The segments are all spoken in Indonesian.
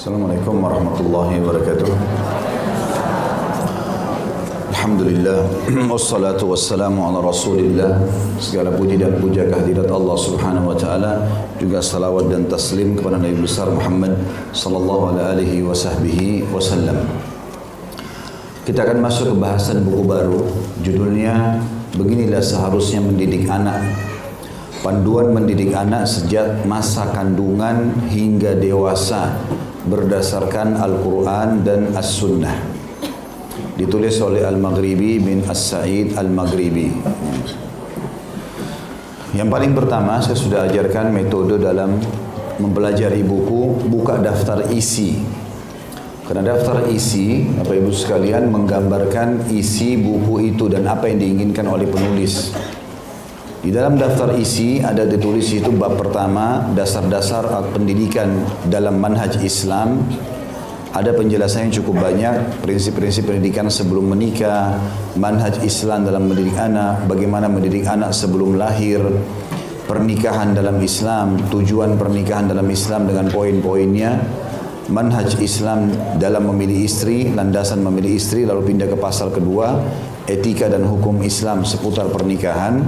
Assalamualaikum warahmatullahi wabarakatuh. Alhamdulillah, wassalatu wassalamu ala rasulillah. Segala puji dan puja kehadirat Allah subhanahu wa ta'ala, juga salawat dan taslim kepada Nabi besar Muhammad sallallahu alaihi wasallam. Kita akan masuk ke bahasan buku baru, judulnya Beginilah Seharusnya Mendidik Anak. Panduan mendidik anak sejak masa kandungan hingga dewasa berdasarkan Al-Quran dan As-Sunnah. Ditulis oleh Al-Maghribi bin As-Sa'id Al-Maghribi. Yang paling pertama, saya sudah ajarkan metode dalam mempelajari buku, buka daftar isi. Karena daftar isi, Bapak Ibu sekalian, menggambarkan isi buku itu dan apa yang diinginkan oleh penulis. Di dalam daftar isi ada ditulis itu bab pertama, dasar-dasar pendidikan dalam manhaj Islam. Ada penjelasannya cukup banyak, prinsip-prinsip pendidikan sebelum menikah, manhaj Islam dalam mendidik anak, bagaimana mendidik anak sebelum lahir, pernikahan dalam Islam, tujuan pernikahan dalam Islam dengan poin-poinnya, manhaj Islam dalam memilih istri, landasan memilih istri, lalu pindah ke pasal kedua, etika dan hukum Islam seputar pernikahan.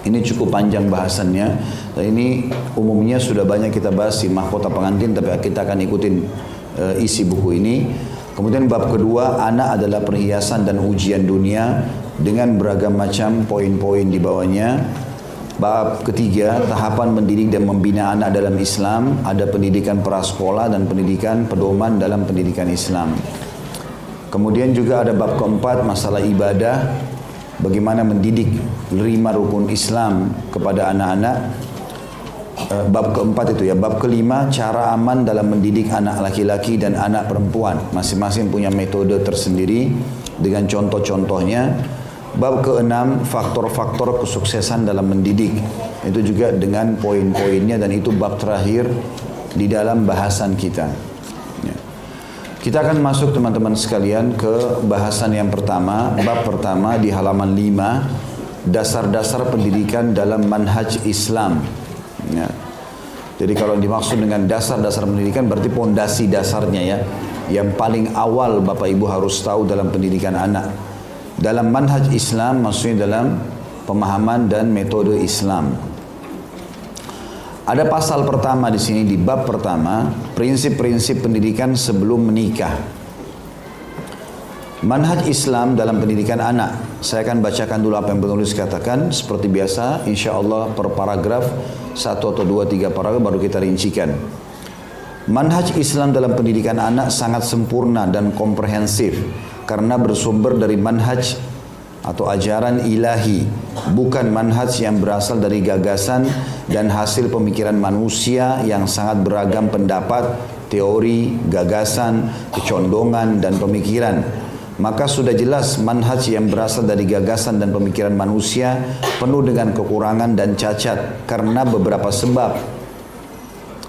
Ini cukup panjang bahasannya, dan ini umumnya sudah banyak kita bahas di mahkota pengantin, tapi kita akan ikutin isi buku ini. Kemudian bab kedua, anak adalah perhiasan dan ujian dunia, dengan beragam macam poin-poin di bawahnya. Bab ketiga, tahapan mendidik dan membina anak dalam Islam, ada pendidikan prasekolah dan pendidikan pedoman dalam pendidikan Islam. Kemudian juga ada bab keempat, masalah ibadah, bagaimana mendidik 5 rukun Islam kepada anak-anak. Bab keempat itu ya. Bab kelima, cara aman dalam mendidik anak laki-laki dan anak perempuan. Masing-masing punya metode tersendiri dengan contoh-contohnya. Bab keenam, faktor-faktor kesuksesan dalam mendidik. Itu juga dengan poin-poinnya, dan itu bab terakhir di dalam bahasan kita. Kita akan masuk teman-teman sekalian ke bahasan yang pertama, bab pertama di halaman 5, dasar-dasar pendidikan dalam manhaj Islam. Ya. Jadi kalau dimaksud dengan dasar-dasar pendidikan berarti pondasi dasarnya ya, yang paling awal Bapak Ibu harus tahu dalam pendidikan anak. Dalam manhaj Islam maksudnya dalam pemahaman dan metode Islam. Ada pasal pertama di sini di bab pertama, prinsip-prinsip pendidikan sebelum menikah. Manhaj Islam dalam pendidikan anak. Saya akan bacakan dulu apa yang penulis katakan. Seperti biasa, insya Allah per paragraf, 1 atau 2, 3 paragraf baru kita rincikan. Manhaj Islam dalam pendidikan anak sangat sempurna dan komprehensif karena bersumber dari manhaj atau ajaran ilahi, bukan manhaj yang berasal dari gagasan dan hasil pemikiran manusia yang sangat beragam pendapat, teori, gagasan, kecondongan, dan pemikiran. Maka sudah jelas manhaj yang berasal dari gagasan dan pemikiran manusia penuh dengan kekurangan dan cacat karena beberapa sebab.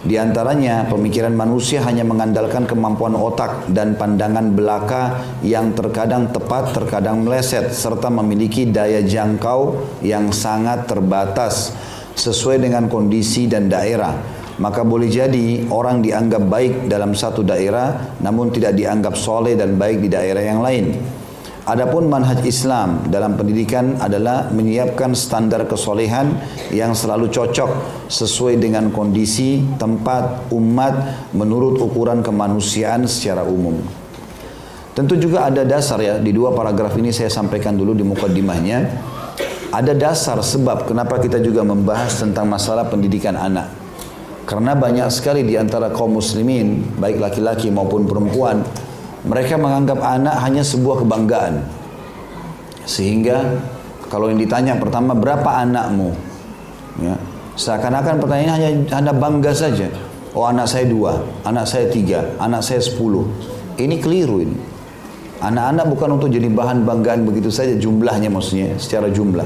Di antaranya, pemikiran manusia hanya mengandalkan kemampuan otak dan pandangan belaka yang terkadang tepat, terkadang meleset, serta memiliki daya jangkau yang sangat terbatas sesuai dengan kondisi dan daerah. Maka boleh jadi orang dianggap baik dalam satu daerah, namun tidak dianggap soleh dan baik di daerah yang lain. Adapun manhaj Islam dalam pendidikan adalah menyiapkan standar kesolehan yang selalu cocok sesuai dengan kondisi, tempat, umat menurut ukuran kemanusiaan secara umum. Tentu juga ada dasar ya, di 2 paragraf ini saya sampaikan dulu di mukaddimahnya. Ada dasar sebab kenapa kita juga membahas tentang masalah pendidikan anak. Karena banyak sekali di antara kaum muslimin, baik laki-laki maupun perempuan, mereka menganggap anak hanya sebuah kebanggaan. Sehingga kalau yang ditanya pertama, berapa anakmu? Ya, seakan-akan pertanyaannya hanya Anda bangga saja. Oh, anak saya 2, anak saya 3, anak saya 10. Ini keliru ini. Anak-anak bukan untuk jadi bahan banggaan begitu saja jumlahnya, maksudnya secara jumlah.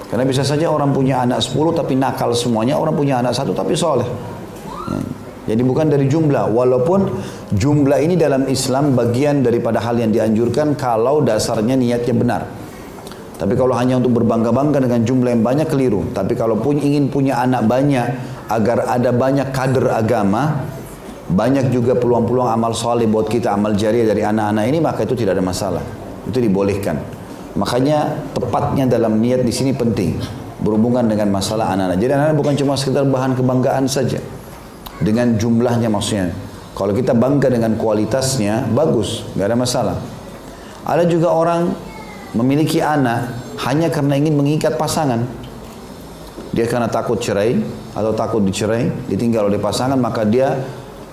Karena bisa saja orang punya anak 10 tapi nakal semuanya, orang punya anak 1 tapi soleh. Ya. Jadi bukan dari jumlah, walaupun jumlah ini dalam Islam bagian daripada hal yang dianjurkan kalau dasarnya niatnya benar. Tapi kalau hanya untuk berbangga-bangga dengan jumlah yang banyak, keliru. Tapi kalau ingin punya anak banyak agar ada banyak kader agama, banyak juga peluang-peluang amal soleh buat kita, amal jariah dari anak-anak ini, maka itu tidak ada masalah. Itu dibolehkan. Makanya tepatnya dalam niat di sini penting berhubungan dengan masalah anak-anak. Jadi anak-anak bukan cuma sekedar bahan kebanggaan saja dengan jumlahnya maksudnya. Kalau kita bangga dengan kualitasnya, bagus, nggak ada masalah. Ada juga orang memiliki anak hanya karena ingin mengikat pasangan. Dia karena takut cerai atau takut dicerai, ditinggal oleh pasangan, maka dia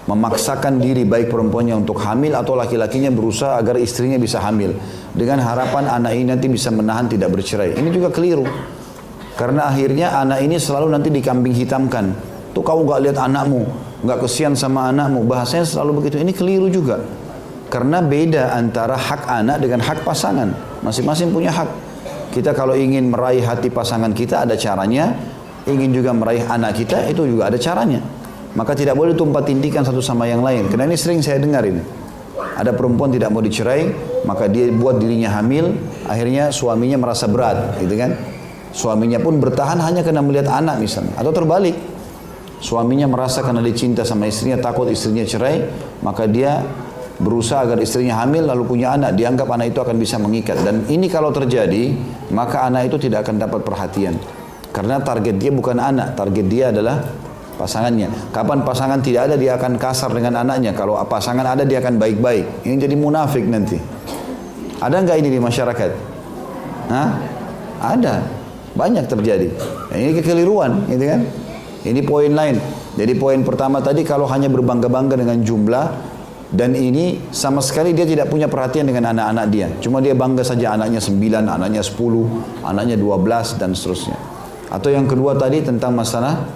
memaksakan diri baik perempuannya untuk hamil atau laki-lakinya berusaha agar istrinya bisa hamil dengan harapan anak ini nanti bisa menahan tidak bercerai. Ini juga keliru, karena akhirnya anak ini selalu nanti dikambing hitamkan. Tuh kamu gak lihat anakmu, gak kesian sama anakmu, bahasanya selalu begitu. Ini keliru juga, karena beda antara hak anak dengan hak pasangan. Masing-masing punya hak. Kita kalau ingin meraih hati pasangan kita ada caranya, ingin juga meraih anak kita itu juga ada caranya. Maka tidak boleh tumpah tindikan satu sama yang lain. Karena ini sering saya dengar ini. Ada perempuan tidak mau dicerai, maka dia buat dirinya hamil, akhirnya suaminya merasa berat, gitu kan? Suaminya pun bertahan hanya karena melihat anak misalnya. Atau terbalik, suaminya merasa karena dia cinta sama istrinya, takut istrinya cerai, maka dia berusaha agar istrinya hamil lalu punya anak, dianggap anak itu akan bisa mengikat. Dan ini kalau terjadi, maka anak itu tidak akan dapat perhatian. Karena target dia bukan anak, target dia adalah pasangannya. Kapan pasangan tidak ada, dia akan kasar dengan anaknya. Kalau pasangan ada, dia akan baik-baik. Ini jadi munafik nanti. Ada nggak ini di masyarakat? Hah? Ada. Banyak terjadi. Nah, ini kekeliruan, gitu kan? Ini poin lain. Jadi poin pertama tadi, kalau hanya berbangga-bangga dengan jumlah, dan ini sama sekali dia tidak punya perhatian dengan anak-anak dia. Cuma dia bangga saja anaknya 9, anaknya 10, anaknya 12, dan seterusnya. Atau yang kedua tadi tentang masalah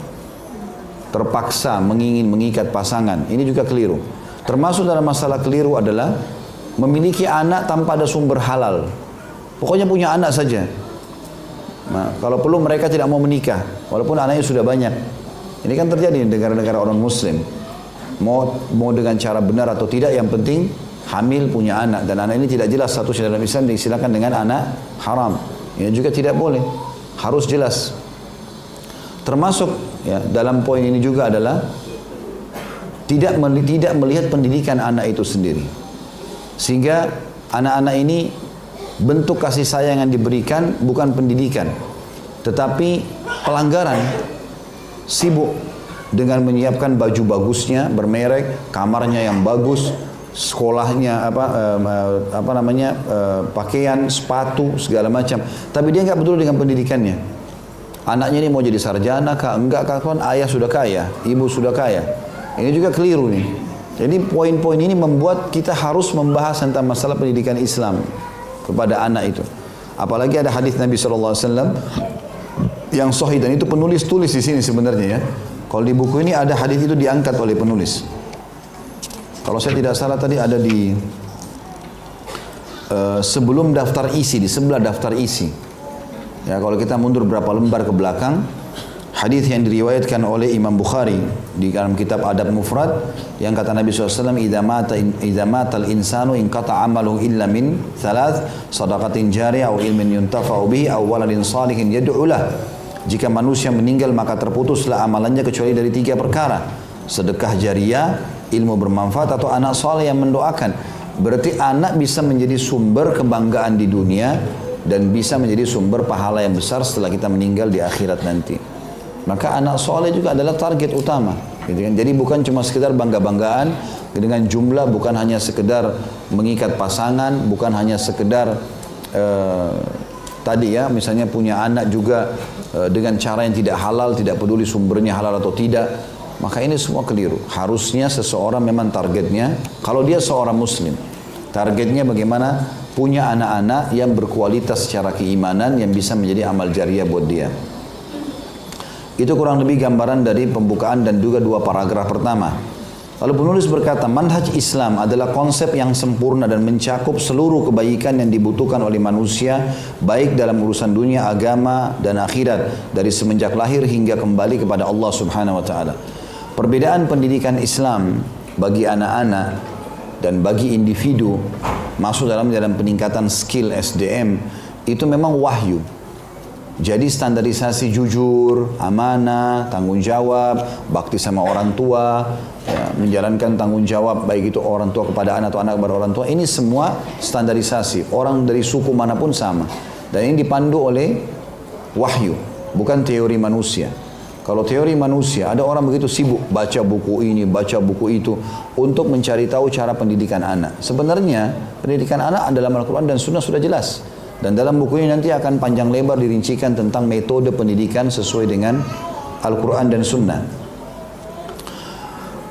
terpaksa mengikat pasangan. Ini juga keliru. Termasuk dalam masalah keliru adalah memiliki anak tanpa ada sumber halal. Pokoknya punya anak saja. Nah, kalau perlu mereka tidak mau menikah, walaupun anaknya sudah banyak. Ini kan terjadi di negara-negara orang Muslim. Mau dengan cara benar atau tidak, yang penting hamil punya anak. Dan anak ini tidak jelas status dalam Islam, diistilahkan dengan anak haram. Ini juga tidak boleh. Harus jelas. Termasuk ya, dalam poin ini juga adalah tidak melihat pendidikan anak itu sendiri. Sehingga anak-anak ini bentuk kasih sayang yang diberikan bukan pendidikan, tetapi pelanggaran. Sibuk dengan menyiapkan baju bagusnya, bermerek, kamarnya yang bagus, sekolahnya pakaian, sepatu, segala macam. Tapi dia nggak peduli dengan pendidikannya. Anaknya ini mau jadi sarjana kah? Enggak, kapan ayah sudah kaya, ibu sudah kaya. Ini juga keliru nih. Jadi poin-poin ini membuat kita harus membahas tentang masalah pendidikan Islam kepada anak itu. Apalagi ada hadis Nabi SAW yang sahih, dan itu penulis tulis di sini sebenarnya ya. Kalau di buku ini ada hadis itu diangkat oleh penulis. Kalau saya tidak salah tadi ada di sebelum daftar isi, di sebelah daftar isi. Ya, kalau kita mundur berapa lembar ke belakang, hadis yang diriwayatkan oleh Imam Bukhari di dalam kitab Adab Mufrad yang kata Nabi SAW, idza matal insanu in qata amaluhu illa min thalath, sadaqatin jariyah aw ilmin yuntafa'u bihi aw waladin salihin yad'u lah. Jika manusia meninggal maka terputuslah amalannya kecuali dari 3 perkara: sedekah jariyah, ilmu bermanfaat, atau anak saleh yang mendoakan. Berarti anak bisa menjadi sumber kebanggaan di dunia dan bisa menjadi sumber pahala yang besar setelah kita meninggal di akhirat nanti. Maka anak soleh juga adalah target utama, gitu kan? Jadi bukan cuma sekedar bangga-banggaan dengan jumlah, bukan hanya sekedar mengikat pasangan, bukan hanya sekedar tadi ya, misalnya punya anak juga dengan cara yang tidak halal, tidak peduli sumbernya halal atau tidak. Maka ini semua keliru. Harusnya seseorang memang targetnya, kalau dia seorang muslim, targetnya bagaimana punya anak-anak yang berkualitas secara keimanan yang bisa menjadi amal jariah buat dia. Itu kurang lebih gambaran dari pembukaan dan juga 2 paragraf pertama. Lalu penulis berkata, manhaj Islam adalah konsep yang sempurna dan mencakup seluruh kebaikan yang dibutuhkan oleh manusia, baik dalam urusan dunia, agama, dan akhirat, dari semenjak lahir hingga kembali kepada Allah Subhanahu wa Ta'ala. Perbedaan pendidikan Islam bagi anak-anak dan bagi individu masuk dalam peningkatan skill SDM itu memang wahyu. Jadi standarisasi jujur, amanah, tanggung jawab, bakti sama orang tua, ya, menjalankan tanggung jawab baik itu orang tua kepada anak atau anak kepada orang tua, ini semua standarisasi. Orang dari suku manapun sama. Dan ini dipandu oleh wahyu, bukan teori manusia. Kalau teori manusia, ada orang begitu sibuk baca buku ini, baca buku itu untuk mencari tahu cara pendidikan anak. Sebenarnya pendidikan anak dalam Al-Quran dan Sunnah sudah jelas. Dan dalam buku ini nanti akan panjang lebar dirincikan tentang metode pendidikan sesuai dengan Al-Quran dan Sunnah.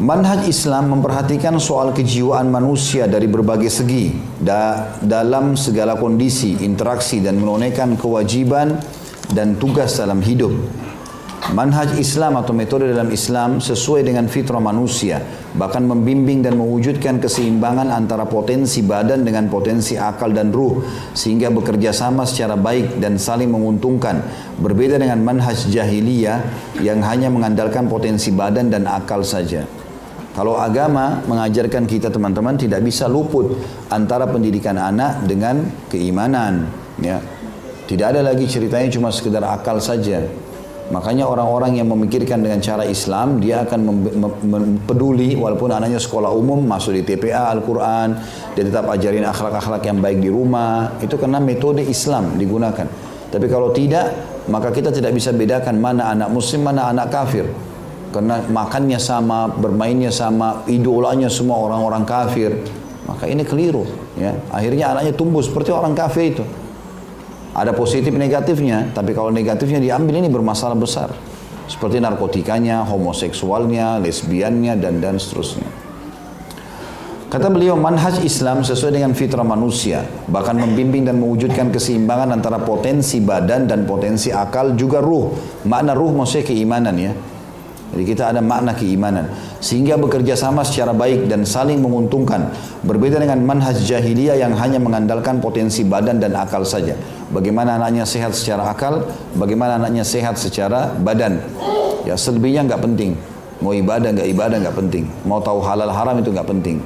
Manhaj Islam memperhatikan soal kejiwaan manusia dari berbagai segi dalam segala kondisi, interaksi dan menunaikan kewajiban dan tugas dalam hidup. Manhaj Islam atau metode dalam Islam sesuai dengan fitrah manusia, bahkan membimbing dan mewujudkan keseimbangan antara potensi badan dengan potensi akal dan ruh, sehingga bekerja sama secara baik dan saling menguntungkan. Berbeda dengan manhaj jahiliyah yang hanya mengandalkan potensi badan dan akal saja. Kalau agama mengajarkan kita teman-teman tidak bisa luput antara pendidikan anak dengan keimanan. Ya. Tidak ada lagi ceritanya cuma sekedar akal saja. Makanya orang-orang yang memikirkan dengan cara Islam, dia akan peduli walaupun anaknya sekolah umum, masuk di TPA Al-Quran, dia tetap ajarin akhlak-akhlak yang baik di rumah, itu karena metode Islam digunakan. Tapi kalau tidak, maka kita tidak bisa bedakan mana anak muslim, mana anak kafir. Karena makannya sama, bermainnya sama, idolanya semua orang-orang kafir. Maka ini keliru. Ya. Akhirnya anaknya tumbuh seperti orang kafir itu. Ada positif negatifnya, tapi kalau negatifnya diambil ini bermasalah besar. Seperti narkotikanya, homoseksualnya, lesbiannya, dan seterusnya. Kata beliau, manhaj Islam sesuai dengan fitrah manusia, bahkan membimbing dan mewujudkan keseimbangan antara potensi badan dan potensi akal, juga ruh. Makna ruh maksudnya keimanan ya. Jadi kita ada makna keimanan. Sehingga bekerja sama secara baik dan saling menguntungkan. Berbeda dengan manhaj jahiliyah yang hanya mengandalkan potensi badan dan akal saja. Bagaimana anaknya sehat secara akal, bagaimana anaknya sehat secara badan. Ya selebihnya nggak penting. Mau ibadah nggak penting. Mau tahu halal haram itu nggak penting.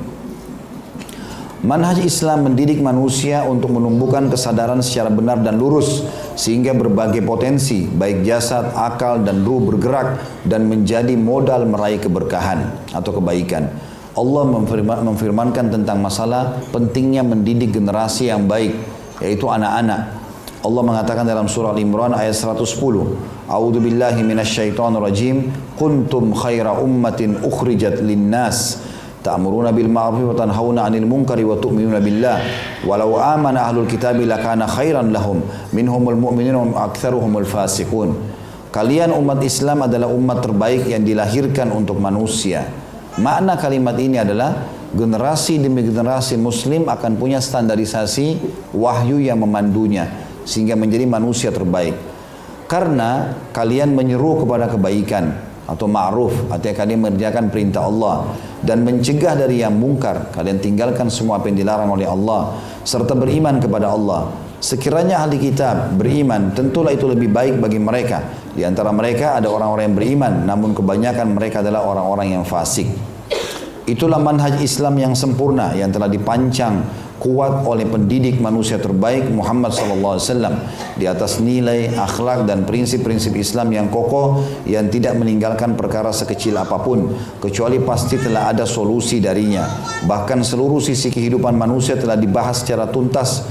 Manhaj Islam mendidik manusia untuk menumbuhkan kesadaran secara benar dan lurus sehingga berbagai potensi baik jasad, akal dan ruh bergerak dan menjadi modal meraih keberkahan atau kebaikan. Allah memfirmankan tentang masalah pentingnya mendidik generasi yang baik, yaitu anak-anak. Allah mengatakan dalam surah Al-Imran ayat 110, A'udzu billahi minasyaitonir rajim, kuntum khaira ummatin ukhrijat linnas ta'muruna bil ma'ruf wa tanhauna 'anil munkari wa tu'minuna billah walau amana ahlul kitabi lakana khairan lahum minhumul mu'minun wa aktsaruhumul fasiqun. Kalian umat Islam adalah umat terbaik yang dilahirkan untuk manusia. Makna kalimat ini adalah generasi demi generasi muslim akan punya standarisasi wahyu yang memandunya sehingga menjadi manusia terbaik. Karena kalian menyeru kepada kebaikan atau ma'ruf, artinya kalian mengerjakan perintah Allah dan mencegah dari yang mungkar, kalian tinggalkan semua apa yang dilarang oleh Allah serta beriman kepada Allah. Sekiranya ahli kitab beriman, tentulah itu lebih baik bagi mereka. Di antara mereka ada orang-orang yang beriman, namun kebanyakan mereka adalah orang-orang yang fasik. Itulah manhaj Islam yang sempurna yang telah dipancang kuat oleh pendidik manusia terbaik Muhammad SAW di atas nilai, akhlak dan prinsip-prinsip Islam yang kokoh yang tidak meninggalkan perkara sekecil apapun kecuali pasti telah ada solusi darinya. Bahkan seluruh sisi kehidupan manusia telah dibahas secara tuntas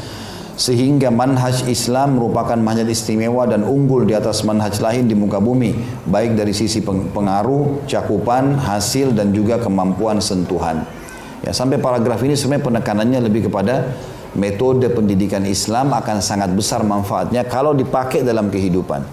sehingga manhaj Islam merupakan manhaj istimewa dan unggul di atas manhaj lain di muka bumi, baik dari sisi pengaruh, cakupan, hasil dan juga kemampuan sentuhan. Ya, sampai paragraf ini sebenarnya penekanannya lebih kepada metode pendidikan Islam akan sangat besar manfaatnya kalau dipakai dalam kehidupan.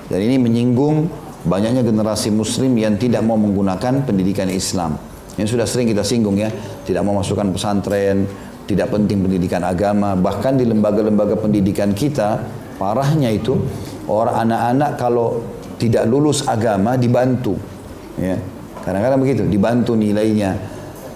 Dan ini menyinggung banyaknya generasi muslim yang tidak mau menggunakan pendidikan Islam. Yang sudah sering kita singgung ya, tidak mau masukkan pesantren, tidak penting pendidikan agama, bahkan di lembaga-lembaga pendidikan kita, parahnya itu orang anak-anak kalau tidak lulus agama dibantu. Ya, kadang-kadang begitu, dibantu nilainya.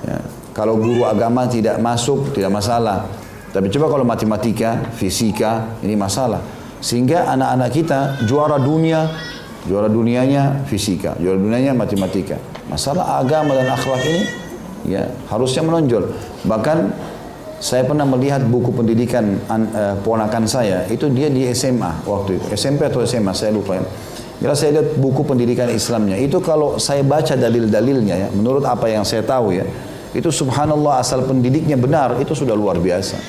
Ya. Kalau guru agama tidak masuk, tidak masalah. Tapi coba kalau matematika, fisika, ini masalah. Sehingga anak-anak kita juara dunianya fisika, juara dunianya matematika. Masalah agama dan akhlak ini ya harusnya menonjol. Bahkan Saya pernah melihat buku pendidikan ponakan saya, itu dia di SMA waktu itu, SMP atau SMA, saya lupa ya. Jelas saya lihat buku pendidikan Islamnya, itu kalau saya baca dalil-dalilnya ya, menurut apa yang saya tahu ya, itu subhanallah asal pendidiknya benar, itu sudah luar biasa.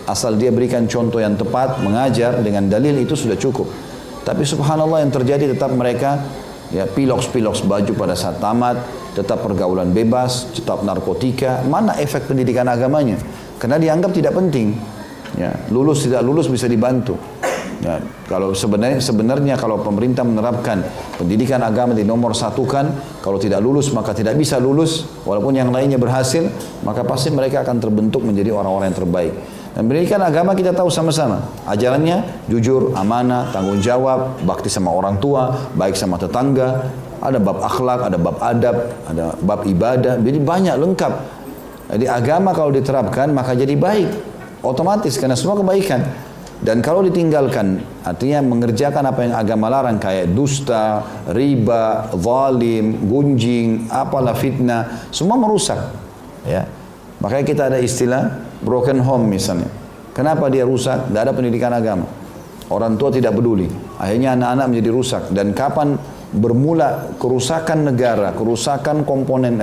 Asal dia berikan contoh yang tepat, mengajar dengan dalil itu sudah cukup. Tapi subhanallah yang terjadi tetap mereka ya piloks-piloks baju pada saat tamat, tetap pergaulan bebas, tetap narkotika, mana efek pendidikan agamanya? Karena dianggap tidak penting. Ya, lulus tidak lulus bisa dibantu. Ya, kalau sebenarnya kalau pemerintah menerapkan pendidikan agama di nomor satukan, kalau tidak lulus maka tidak bisa lulus, walaupun yang lainnya berhasil, maka pasti mereka akan terbentuk menjadi orang-orang yang terbaik. Dan pendidikan agama kita tahu sama-sama, ajarannya jujur, amanah, tanggung jawab, bakti sama orang tua, baik sama tetangga, ada bab akhlak, ada bab adab, ada bab ibadah, jadi banyak lengkap. Jadi agama kalau diterapkan maka jadi baik, otomatis karena semua kebaikan. Dan kalau ditinggalkan, artinya mengerjakan apa yang agama larang kayak dusta, riba, zalim, gunjing, apalah fitnah, semua merusak. Ya, makanya kita ada istilah broken home misalnya. Kenapa dia rusak? Tidak ada pendidikan agama. Orang tua tidak peduli. Akhirnya anak-anak menjadi rusak. Dan kapan bermula kerusakan negara, kerusakan komponen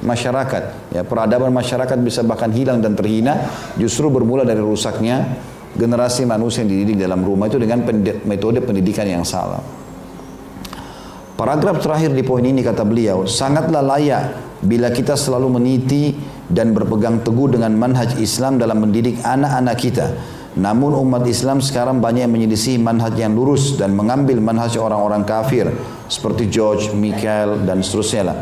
masyarakat, ya, peradaban masyarakat bisa bahkan hilang dan terhina, justru bermula dari rusaknya generasi manusia yang dididik dalam rumah itu dengan metode pendidikan yang salah. Paragraf terakhir di poin ini kata beliau, sangatlah layak bila kita selalu meniti dan berpegang teguh dengan manhaj Islam dalam mendidik anak-anak kita. Namun umat Islam sekarang banyak yang menyelisih manhaj yang lurus dan mengambil manhaj orang-orang kafir seperti George, Michael dan seterusnya lah,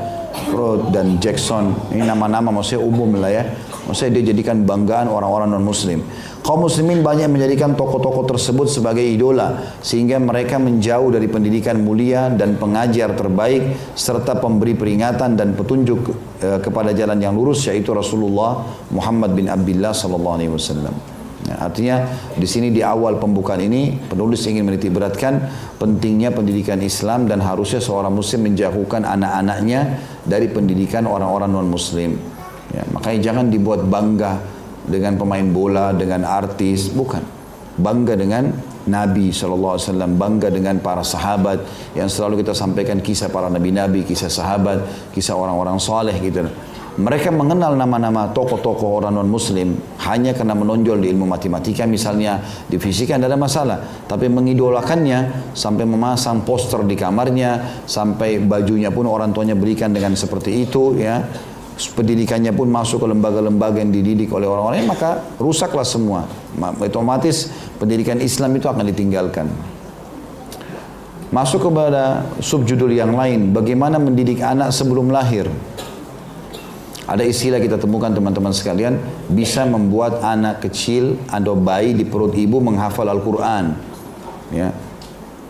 Freud dan Jackson. Ini nama-nama maksudnya umum lah ya. Maksudnya dia jadikan banggaan orang-orang non-muslim. Kaum muslimin banyak menjadikan tokoh-tokoh tersebut sebagai idola sehingga mereka menjauh dari pendidikan mulia dan pengajar terbaik serta pemberi peringatan dan petunjuk kepada jalan yang lurus yaitu Rasulullah Muhammad bin Abdullah sallallahu alaihi wasallam. Ya, artinya di sini di awal pembukaan ini penulis ingin menitik beratkan pentingnya pendidikan Islam dan harusnya seorang muslim menjauhkan anak-anaknya dari pendidikan orang-orang non-muslim. Ya, makanya jangan dibuat bangga dengan pemain bola, dengan artis, bukan. Bangga dengan Nabi SAW, bangga dengan para sahabat yang selalu kita sampaikan kisah para nabi-nabi, kisah sahabat, kisah orang-orang saleh gitu. Mereka mengenal nama-nama tokoh-tokoh orang non-muslim hanya karena menonjol di ilmu matematika misalnya, di fisika tidak ada masalah. Tapi mengidolakannya sampai memasang poster di kamarnya, sampai bajunya pun orang tuanya belikan dengan seperti itu ya. Pendidikannya pun masuk ke lembaga-lembaga yang dididik oleh orang-orang, maka rusaklah semua. Otomatis pendidikan Islam itu akan ditinggalkan. Masuk kepada subjudul yang lain, bagaimana mendidik anak sebelum lahir. Ada istilah kita temukan teman-teman sekalian, bisa membuat anak kecil atau bayi di perut ibu menghafal Al-Quran. Ya.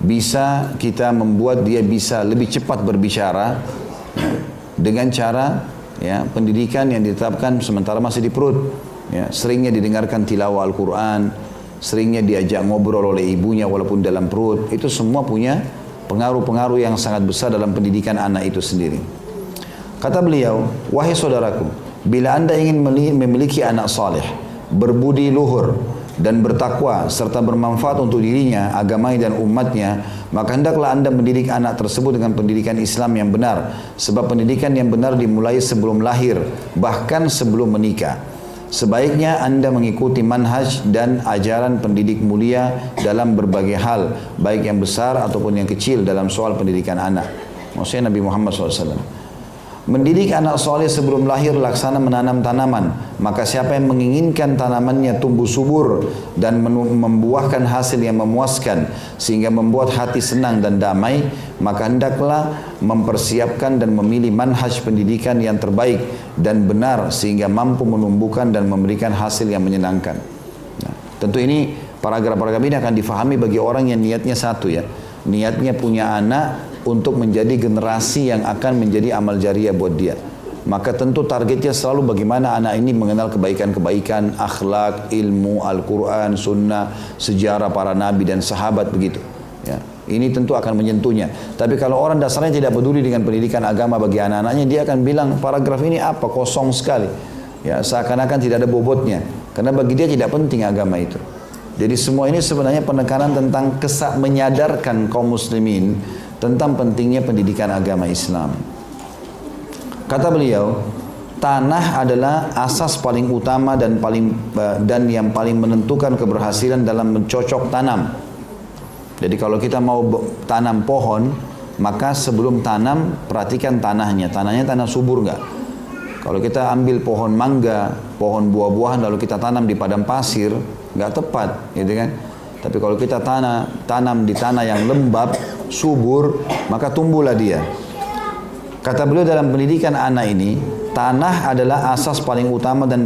Bisa kita membuat dia bisa lebih cepat berbicara ya, dengan cara ya, pendidikan yang ditetapkan sementara masih di perut. Ya, seringnya didengarkan tilawah Al-Quran, seringnya diajak ngobrol oleh ibunya walaupun dalam perut. Itu semua punya pengaruh-pengaruh yang sangat besar dalam pendidikan anak itu sendiri. Kata beliau, wahai saudaraku, bila anda ingin memiliki anak saleh, berbudi luhur dan bertakwa serta bermanfaat untuk dirinya, agamanya dan umatnya, maka hendaklah anda mendidik anak tersebut dengan pendidikan Islam yang benar. Sebab pendidikan yang benar dimulai sebelum lahir, bahkan sebelum menikah. Sebaiknya anda mengikuti manhaj dan ajaran pendidik mulia dalam berbagai hal, baik yang besar ataupun yang kecil dalam soal pendidikan anak. Maksudnya Nabi Muhammad SAW. Mendidik anak soleh sebelum lahir laksana menanam tanaman. Maka siapa yang menginginkan tanamannya tumbuh subur dan membuahkan hasil yang memuaskan sehingga membuat hati senang dan damai, maka hendaklah mempersiapkan dan memilih manhaj pendidikan yang terbaik dan benar sehingga mampu menumbuhkan dan memberikan hasil yang menyenangkan. Nah, tentu ini paragraf-paragraf ini akan difahami bagi orang yang niatnya satu ya. Niatnya punya anak untuk menjadi generasi yang akan menjadi amal jariah buat dia. Maka tentu targetnya selalu bagaimana anak ini mengenal kebaikan-kebaikan, akhlak, ilmu, Al-Quran, sunnah, sejarah para nabi dan sahabat begitu. Ya. Ini tentu akan menyentuhnya. Tapi kalau orang dasarnya tidak peduli dengan pendidikan agama bagi anak-anaknya, dia akan bilang paragraf ini apa, kosong sekali. Ya, seakan-akan tidak ada bobotnya. Karena bagi dia tidak penting agama itu. Jadi semua ini sebenarnya penekanan tentang menyadarkan kaum muslimin tentang pentingnya pendidikan agama Islam. Kata beliau, tanah adalah asas paling utama dan yang paling menentukan keberhasilan dalam mencocok tanam. Jadi kalau kita mau tanam pohon, maka sebelum tanam perhatikan tanahnya. Tanahnya tanah subur enggak? Kalau kita ambil pohon mangga, pohon buah-buahan lalu kita tanam di padang pasir, nggak tepat, gitu kan? Tapi kalau kita tanam di tanah yang lembab, subur, maka tumbuhlah dia. Kata beliau dalam pendidikan anak ini, tanah adalah asas paling utama dan